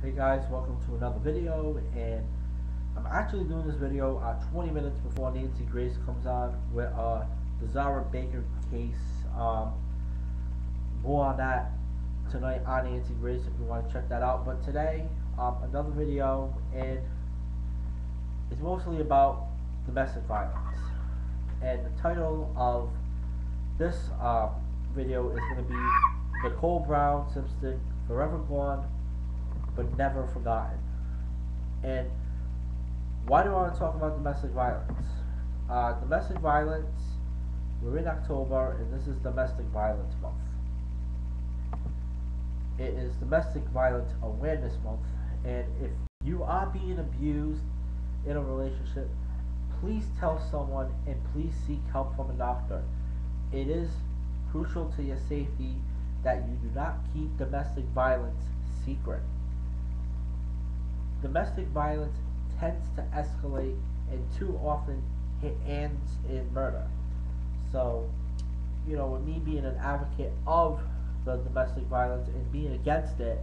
Hey guys, welcome to another video, and I'm actually doing this video 20 minutes before Nancy Grace comes on with the Zara Baker case. More on that tonight on Nancy Grace if you want to check that out. But today, another video, and it's mostly about domestic violence. And the title of this video is going to be Nicole Brown Simpson, Forever Gone but Never Forgotten. And why do I want to talk about domestic violence? Domestic violence, we're in October and this is Domestic Violence Month. It is Domestic Violence Awareness Month, and if you are being abused in a relationship, please tell someone and please seek help from a doctor. It is crucial to your safety that you do not keep domestic violence secret. Domestic violence tends to escalate and too often ends in murder. So, with me being an advocate of the domestic violence and being against it,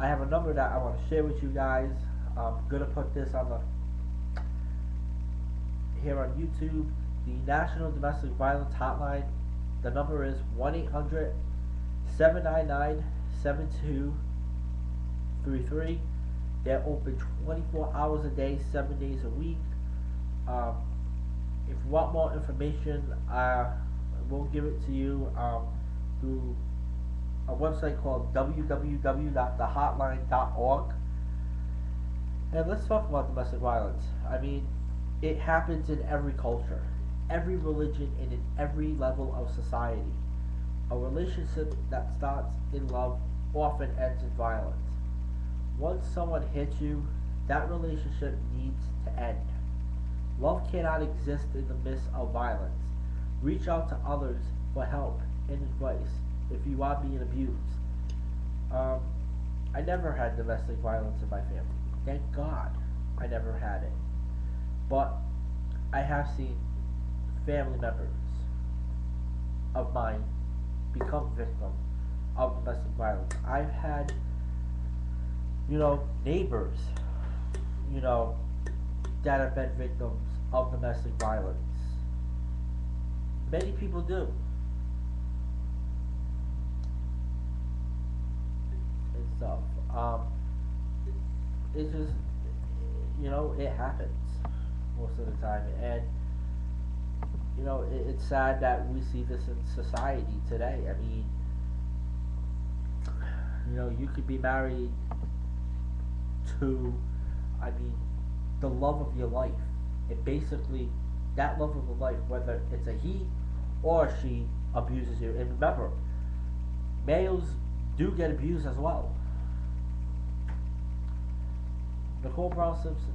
I have a number that I want to share with you guys. I'm gonna put this on here on YouTube. The National Domestic Violence Hotline. The number is 1-800-799-7233. They're open 24 hours a day, 7 days a week. If you want more information, we'll give it to you through a website called www.thehotline.org. And let's talk about domestic violence. I mean, it happens in every culture, every religion, and in every level of society. A relationship that starts in love often ends in violence. Once someone hits you, that relationship needs to end. Love cannot exist in the midst of violence. Reach out to others for help and advice if you are being abused. I never had domestic violence in my family. Thank God I never had it. But I have seen family members of mine become victims of domestic violence. I've had neighbors, that have been victims of domestic violence. Many people do. And stuff. It's just, it happens most of the time. And, it's sad that we see this in society today. I mean, you could be married to, the love of your life. And basically, that love of the life, whether it's a he or she abuses you. And remember, males do get abused as well. Nicole Brown Simpson,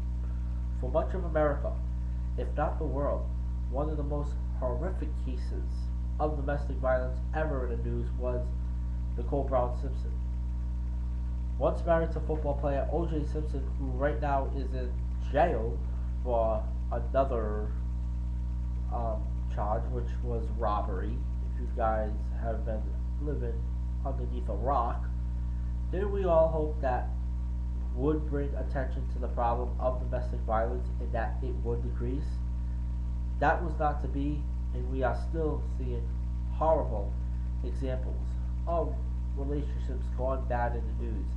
for much of America, if not the world, one of the most horrific cases of domestic violence ever in the news was Nicole Brown Simpson. Once married to football player O.J. Simpson, who right now is in jail for another charge, which was robbery. If you guys have been living underneath a rock, did we all hope that would bring attention to the problem of domestic violence and that it would decrease? That was not to be, and we are still seeing horrible examples of relationships gone bad in the news.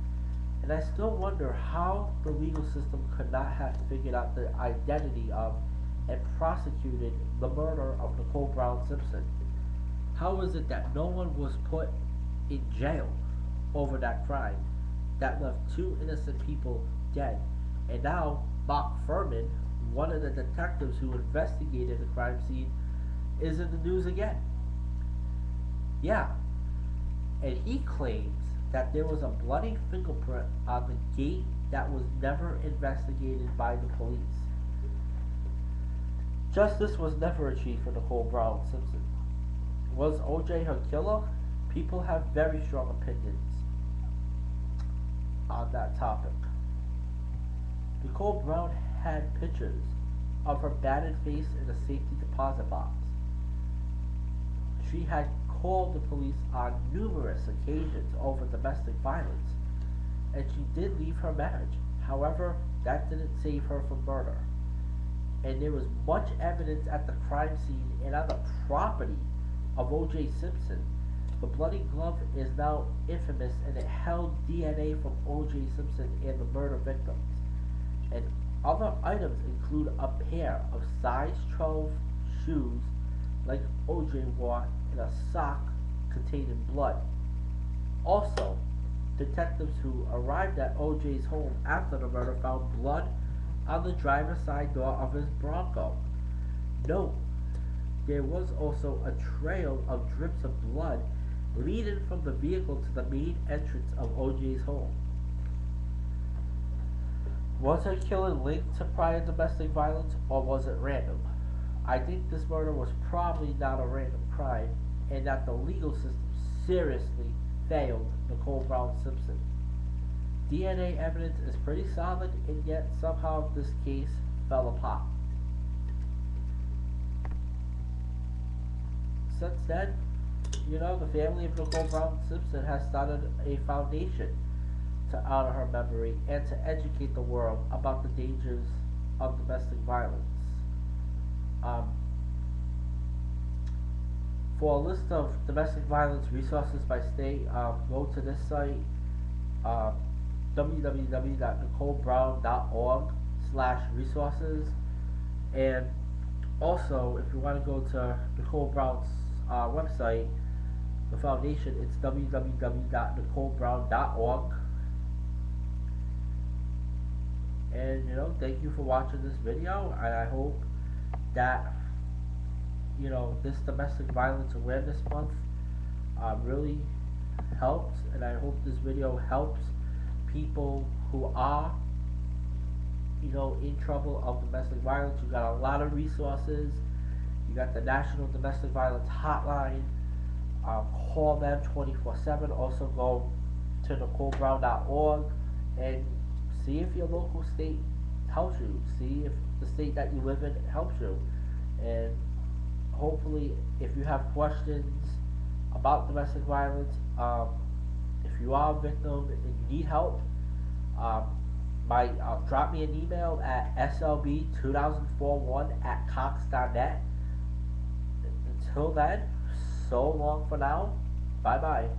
And I still wonder how the legal system could not have figured out the identity of and prosecuted the murder of Nicole Brown Simpson. How is it that no one was put in jail over that crime that left two innocent people dead? And now Mark Furman, one of the detectives who investigated the crime scene, is in the news again. Yeah. And he claims that there was a bloody fingerprint on the gate that was never investigated by the police. Justice was never achieved for Nicole Brown Simpson. Was O.J. her killer? People have very strong opinions on that topic. Nicole Brown had pictures of her battered face in a safety deposit box. She had called the police on numerous occasions over domestic violence. and she did leave her marriage. However, that didn't save her from murder. And there was much evidence at the crime scene and on the property of O.J. Simpson. The bloody glove is now infamous, and it held DNA from O.J. Simpson and the murder victims. And other items include a pair of size 12 shoes like O.J. wore and a sock containing blood. Also, detectives who arrived at O.J.'s home after the murder found blood on the driver's side door of his Bronco. Note, there was also a trail of drips of blood leading from the vehicle to the main entrance of O.J.'s home. Was her killing linked to prior domestic violence, or was it random? I think this murder was probably not a random crime, and that the legal system seriously failed Nicole Brown Simpson. DNA evidence is pretty solid, and yet somehow this case fell apart. Since then, the family of Nicole Brown Simpson has started a foundation to honor her memory and to educate the world about the dangers of domestic violence. For a list of domestic violence resources by state, go to this site, www.nicolebrown.org/resources. And also, if you want to go to Nicole Brown's website, the foundation, it's www.nicolebrown.org. And thank you for watching this video, and I hope that this domestic violence awareness month really helps, and I hope this video helps people who are in trouble of domestic violence. You got a lot of resources. You got the National Domestic Violence Hotline. Call them 24/7. Also go to NicoleBrown.org and see if your local state helps you. See if the state that you live in helps you. And hopefully, if you have questions about domestic violence, if you are a victim and you need help, drop me an email at slb2041@cox.net. Until then, so long for now. Bye bye.